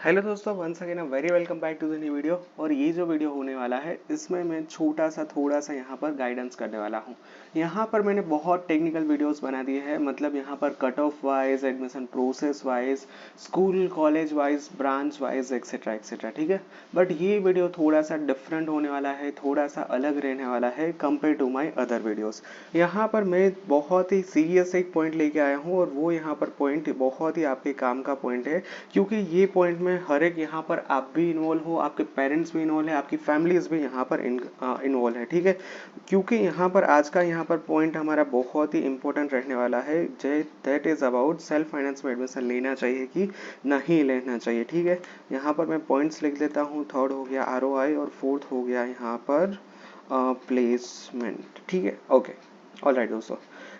Hello दोस्तों, once again very welcome back to the new video. और ये जो वीडियो होने वाला है इसमें मैं छोटा सा थोड़ा सा यहाँ पर गाइडेंस करने वाला हूँ। यहाँ पर मैंने बहुत टेक्निकल वीडियोस बना दिए हैं, मतलब यहाँ पर cut off wise, admission process wise, school college wise, branch wise etcetera etcetera, ठीक है। बट ये वीडियो थोड़ा सा डिफरेंट होने वाला है, थोड़ा सा अलग रहने वाला है compare to my other videos. यहाँ पर मैं बहुत ही सीरियस एक पॉइंट लेके आया हूँ और वो यहाँ पर पॉइंट बहुत ही आपके काम का पॉइंट है, क्योंकि ये पॉइंट में हर एक यहाँ पर आप भी इन्वॉल्व हो, आपके पेरेंट्स भी इन्वॉल्व है, आपकी फैमिलीज भी यहाँ पर इन्वॉल्व है, ठीक है। क्योंकि यहाँ पर आज का यहाँ पर पॉइंट हमारा बहुत ही इंपॉर्टेंट रहने वाला है, that is about self finance में एडमिशन लेना चाहिए कि नहीं लेना चाहिए, ठीक है। यहाँ पर मैं पॉइंट्स लिख देता हूँ। थर्ड हो गया ROI और फोर्थ हो गया यहाँ पर प्लेसमेंट, ठीक है। ओके, ऑलराइट दोस्तों,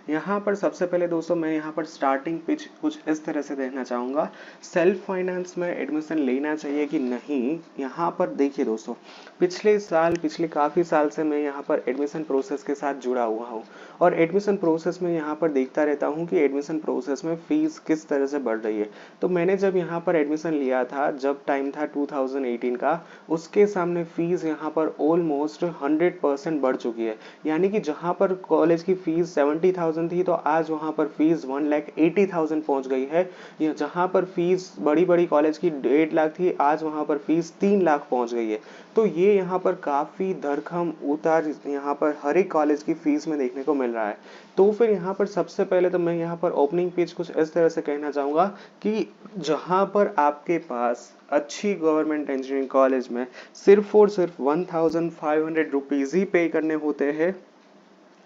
यहाँ पर सबसे पहले दोस्तों मैं यहाँ पर स्टार्टिंग पिच कुछ इस तरह से देखना चाहूँगा, सेल्फ फाइनेंस में एडमिशन लेना चाहिए कि नहीं। यहाँ पर देखिए दोस्तों, पिछले काफ़ी साल से मैं यहाँ पर एडमिशन प्रोसेस के साथ जुड़ा हुआ हूँ और एडमिशन प्रोसेस में यहाँ पर देखता रहता हूँ कि एडमिशन प्रोसेस में फ़ीस किस तरह से बढ़ रही है। तो मैंने जब यहाँ पर एडमिशन लिया था, जब टाइम था 2018 का, उसके सामने फ़ीस यहाँ पर ऑलमोस्ट 100% बढ़ चुकी है। यानी कि जहाँ पर कॉलेज की फ़ीस 70,000 थी, तो आज वहाँ पर फीस 1,80,000 पहुँच गई है। या जहाँ पर फीस बड़ी बड़ी कॉलेज की 1.5 लाख थी, आज वहाँ पर फीस 3 लाख पहुँच गई है। तो ये यहाँ पर काफ़ी धरखम उतार यहाँ पर हर एक कॉलेज की फीस में देखने को मिल रहा है। तो फिर यहाँ पर सबसे पहले तो मैं यहाँ पर ओपनिंग पेज कुछ इस तरह से कहना चाहूँगा कि जहाँ पर आपके पास अच्छी गवर्नमेंट इंजीनियरिंग कॉलेज में सिर्फ और सिर्फ 1,500 रुपीज़ ही पे करने होते हैं,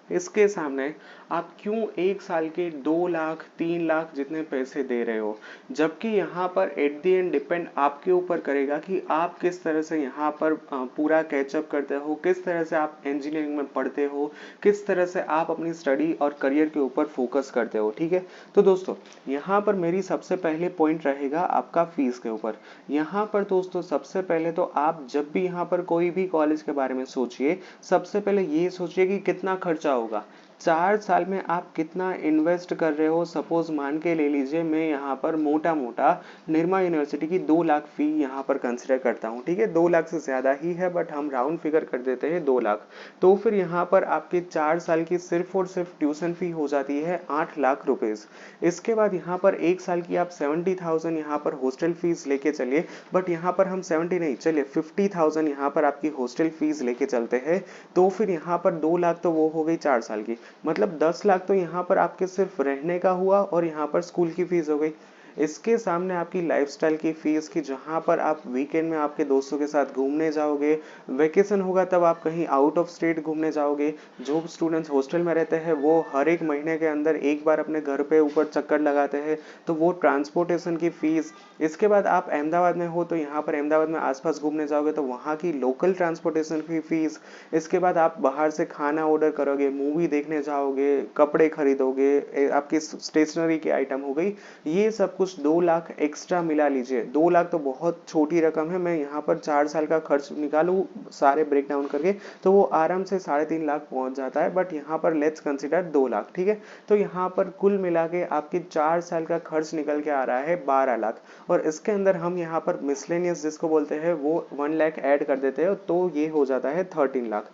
इसके सामने आप क्यों एक साल के 2 लाख 3 लाख जितने पैसे दे रहे हो। जबकि यहाँ पर एट दी एंड डिपेंड आपके ऊपर करेगा कि आप किस तरह से यहाँ पर पूरा कैचअप करते हो, किस तरह से आप इंजीनियरिंग में पढ़ते हो, किस तरह से आप अपनी स्टडी और करियर के ऊपर फोकस करते हो, ठीक है। तो दोस्तों, यहाँ पर मेरी सबसे पहले पॉइंट रहेगा आपका फीस के ऊपर। यहाँ पर दोस्तों सबसे पहले तो आप जब भी यहाँ पर कोई भी कॉलेज के बारे में सोचिए, सबसे पहले ये सोचिए कि कितना खर्चा होगा। 4 साल में आप कितना इन्वेस्ट कर रहे हो। सपोज मान के ले लीजिए, मैं यहाँ पर मोटा मोटा निर्मा यूनिवर्सिटी की 2 लाख फी यहाँ पर कंसिडर करता हूँ, ठीक है। 2 लाख से ज़्यादा ही है, बट हम राउंड फिगर कर देते हैं 2 लाख। तो फिर यहाँ पर आपके 4 साल की सिर्फ और सिर्फ ट्यूशन फी हो जाती है 8 लाख रुपीज़। इसके बाद यहाँ पर एक साल की आप 70,000 यहाँ पर हॉस्टल फीस लेके चलिए, बट यहाँ पर हम 70 नहीं, चलिए 50,000 यहाँ पर आपकी हॉस्टल फीस लेके चलते हैं। तो फिर यहाँ पर 2 लाख तो वो हो गई 4 साल की, मतलब 10 लाख तो यहाँ पर आपके सिर्फ रहने का हुआ और यहाँ पर स्कूल की फीस हो गई। इसके सामने आपकी लाइफस्टाइल की फीस की, जहाँ पर आप वीकेंड में आपके दोस्तों के साथ घूमने जाओगे, वेकेशन होगा तब आप कहीं आउट ऑफ स्टेट घूमने जाओगे। जो स्टूडेंट्स हॉस्टल में रहते हैं वो हर एक महीने के अंदर एक बार अपने घर पे ऊपर चक्कर लगाते हैं, तो वो ट्रांसपोर्टेशन की फीस। इसके बाद आप अहमदाबाद में हो, तो यहाँ पर अहमदाबाद में आसपास घूमने जाओगे तो वहाँ की लोकल ट्रांसपोर्टेशन की फीस। इसके बाद आप बाहर से खाना ऑर्डर करोगे, मूवी देखने जाओगे, कपड़े खरीदोगे, आपकी स्टेशनरी की आइटम हो गई, ये सब कुछ 2 लाख एक्स्ट्रा मिला लीजिए। 2 लाख तो बहुत छोटी रकम है। मैं यहाँ पर 4 साल का खर्च निकालूं सारे ब्रेक डाउन करके, तो वो आराम से 3.5 लाख पहुंच जाता है, बट यहाँ पर लेट्स कंसिडर 2 लाख, ठीक है। तो यहाँ पर कुल मिला के आपके 4 साल का खर्च निकल के आ रहा है 12 लाख। और इसके अंदर हम यहाँ पर मिसलेनियस जिसको बोलते हैं वो 1 लाख ऐड कर देते हैं, तो ये हो जाता है 13 लाख।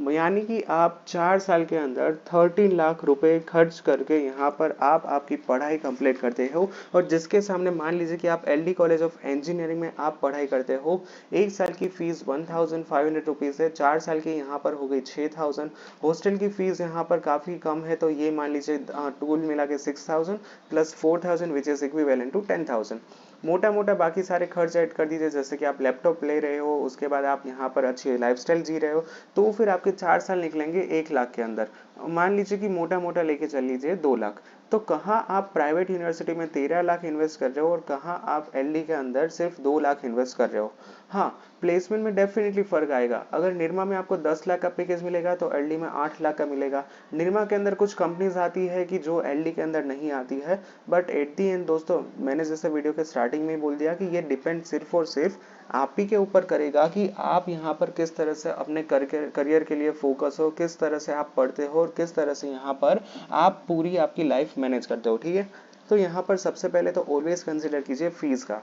यानी कि आप 4 साल के अंदर 13 लाख रुपए खर्च करके यहाँ पर आप आपकी पढ़ाई कंप्लीट करते हो। और जिसके सामने मान लीजिए कि आप LD कॉलेज ऑफ इंजीनियरिंग में आप पढ़ाई करते हो, एक साल की फीस 1,500 रुपीज़ है, 4 साल की यहाँ पर हो गई 6,000। हॉस्टल की फीस यहाँ पर काफ़ी कम है, तो ये मान लीजिए टूल मिला के 6,000 plus 4,000 which is equivalent to 10,000। मोटा मोटा बाकी सारे खर्च ऐड कर दीजिए, जैसे कि आप लैपटॉप ले रहे हो, उसके बाद आप यहाँ पर अच्छी लाइफस्टाइल जी रहे हो, तो फिर आपके 4 साल निकलेंगे 1 लाख के अंदर। मान लीजिए कि मोटा मोटा लेके चल लीजिए 2 लाख। तो कहाँ आप प्राइवेट यूनिवर्सिटी में 13 लाख इन्वेस्ट कर रहे हो और कहाँ आप LD के अंदर सिर्फ 2 लाख इन्वेस्ट कर रहे हो। हाँ, प्लेसमेंट में डेफिनेटली फर्क आएगा। अगर निरमा में आपको 10 लाख का पैकेज मिलेगा तो LD में 8 लाख का मिलेगा। निरमा के अंदर कुछ कंपनीज आती है कि जो LD के अंदर नहीं आती है, बट एट दी एंड दोस्तों, मैंने जैसे वीडियो के स्टार्टिंग में बोल दिया कि ये डिपेंड सिर्फ और सिर्फ आप ही के ऊपर करेगा कि आप यहाँ पर किस तरह से अपने करियर के लिए फोकस हो, किस तरह से आप पढ़ते हो और किस तरह से यहाँ पर आप पूरी आपकी लाइफ मैनेज करते हो, ठीक है। तो यहाँ पर सबसे पहले तो ऑलवेज कंसिडर कीजिए फीस का।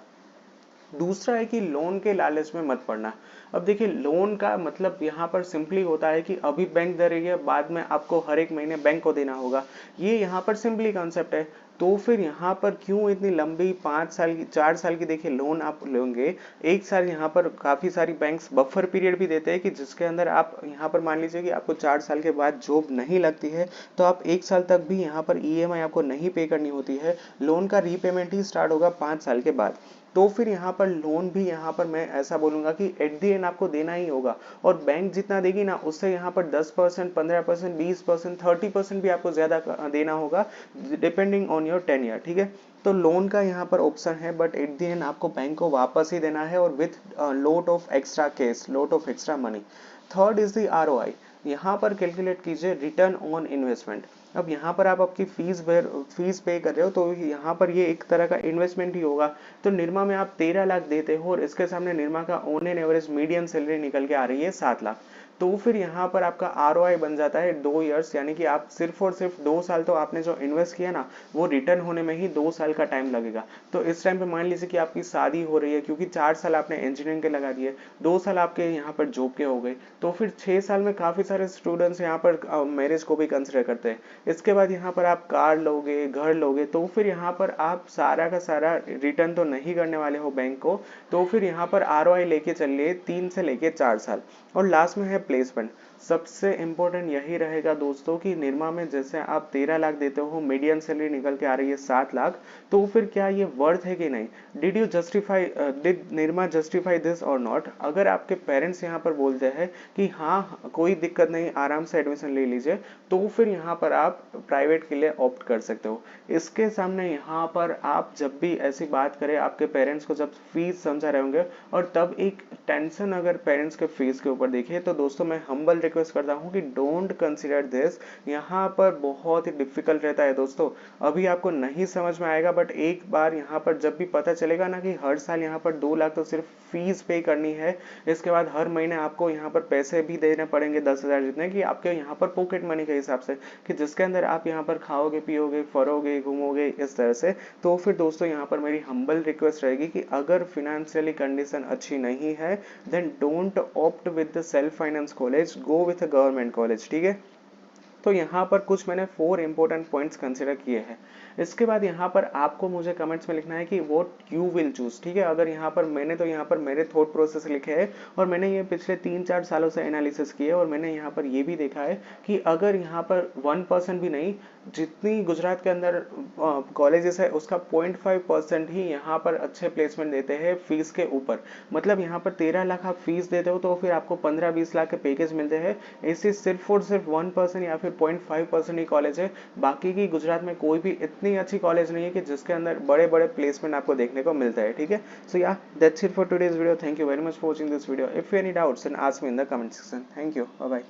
दूसरा है कि लोन के लालच में मत पड़ना। अब देखिए लोन का मतलब यहाँ पर सिंपली होता है कि अभी बैंक दे रही है, बाद में आपको हर एक महीने बैंक को देना होगा, ये यहाँ पर सिंपली कॉन्सेप्ट है। तो फिर यहाँ पर क्यों इतनी लंबी 5 साल की 4 साल की देखिए लोन आप लोगे, 1 साल यहाँ पर काफ़ी सारी बैंक्स बफर पीरियड भी देते हैं कि जिसके अंदर आप यहाँ पर मान लीजिए कि आपको 4 साल के बाद जॉब नहीं लगती है तो आप 1 साल तक भी यहाँ पर ईएमआई आपको नहीं पे करनी होती है, लोन का रीपेमेंट ही स्टार्ट होगा 5 साल के बाद। तो फिर यहाँ पर लोन भी यहाँ पर मैं ऐसा बोलूंगा कि एट दी एंड आपको देना ही होगा, और बैंक जितना देगी ना उससे यहाँ पर 10%, 15%, 20%, 30% भी आपको ज्यादा देना होगा डिपेंडिंग ऑन योर टेन्योर, ठीक है। तो लोन का यहाँ पर ऑप्शन है, बट एट दी एंड आपको बैंक को वापस ही देना है और with lot of extra cash, lot of extra money. Third is the ROI. यहाँ पर कैलकुलेट कीजिए रिटर्न ऑन इन्वेस्टमेंट। अब यहाँ पर आप आपकी फीस पे कर रहे हो तो यहाँ पर ये एक तरह का इन्वेस्टमेंट ही होगा। तो निरमा में आप 13 लाख देते हो और इसके सामने निरमा का on an average medium salary निकल के आ रही है 7 लाख। तो फिर यहाँ पर आपका आरओआई बन जाता है 2 ईयर्स, यानी कि आप सिर्फ और सिर्फ 2 साल तो आपने जो इन्वेस्ट किया ना वो रिटर्न होने में ही 2 साल का टाइम लगेगा। तो इस टाइम पे मान लीजिए कि आपकी शादी हो रही है, क्योंकि 4 साल आपने इंजीनियरिंग के लगा दिए, 2 साल आपके यहाँ पर जॉब के हो गए, तो फिर 6 साल में काफी सारे स्टूडेंट्स यहाँ पर मैरिज को भी कंसिडर करते हैं। इसके बाद यहाँ पर आप कार लोगे, घर लोगे, तो फिर यहाँ पर आप सारा का सारा रिटर्न तो नहीं करने वाले हो बैंक को। तो फिर यहाँ पर आरओआई लेके चलिए 3 से लेके 4 साल। और लास्ट में है प्लेसमेंट। सबसे इंपॉर्टेंट यही रहेगा दोस्तों कि निरमा में जैसे आप 13 लाख देते हो, मीडियम सैलरी निकल के आ रही है 7 लाख, तो फिर क्या ये वर्थ है कि नहीं? डिड निरमा जस्टिफाई दिस और नॉट? अगर आपके पेरेंट्स यहाँ पर बोलते हैं कि हाँ कोई दिक्कत नहीं, आराम से एडमिशन ले लीजिए, तो फिर यहाँ पर आप प्राइवेट के लिए ऑप्ट कर सकते हो। इसके सामने यहाँ पर आप जब भी ऐसी बात करें आपके पेरेंट्स को, जब फीस समझा रहे होंगे और तब एक टेंशन अगर पेरेंट्स के फीस के ऊपर देखिए, तो दोस्तों मैं हम्बल रिक्वेस्ट करता हूँ कि डोंट कंसिडर दिस। यहाँ पर बहुत ही डिफिकल्ट रहता है दोस्तों, अभी आपको नहीं समझ में आएगा, बट एक बार यहाँ पर जब भी पता चलेगा ना कि हर साल यहाँ पर 2 लाख तो सिर्फ फीस पे करनी है, इसके बाद हर महीने आपको यहाँ पर पैसे भी देने पड़ेंगे 10,000 जितने, कि आपके यहाँ पर पॉकेट मनी के हिसाब से, कि जिसके अंदर आप यहाँ पर खाओगे, पियोगे, फरोगे, घूमोगे, इस तरह से। तो फिर दोस्तों यहाँ पर मेरी हम्बल रिक्वेस्ट रहेगी कि अगर फिनेंशियली कंडीशन अच्छी नहीं है then don't opt with the self finance college, go with a government college, ठीक है। तो यहाँ पर कुछ मैंने 4 इंपॉर्टेंट पॉइंट्स कंसिडर किए हैं। इसके बाद यहाँ पर आपको मुझे कमेंट्स में लिखना है कि व्हाट यू विल चूज, ठीक है। अगर यहाँ पर मैंने तो यहाँ पर मेरे थॉट प्रोसेस लिखे हैं और मैंने ये पिछले 3-4 सालों से एनालिसिस किए, और मैंने यहाँ पर ये भी देखा है कि अगर यहाँ पर 1% भी नहीं, जितनी गुजरात के अंदर कॉलेजेस है उसका 0.5% ही यहाँ पर अच्छे प्लेसमेंट देते हैं फीस के ऊपर। मतलब यहाँ पर 13 लाख आप फीस देते हो तो फिर आपको 15-20 लाख के पैकेज मिलते हैं। ऐसे सिर्फ और सिर्फ 1% या फिर 0.5% ही कॉलेज है, बाकी की गुजरात में कोई भी इतनी अच्छी कॉलेज नहीं है कि जिसके अंदर बड़े बड़े प्लेसमेंट आपको देखने को मिलता है, ठीक है। So yeah that's it for today's video. Thank you very much for watching this video. If you any doubts then ask me in the comment section. Thank you, bye bye.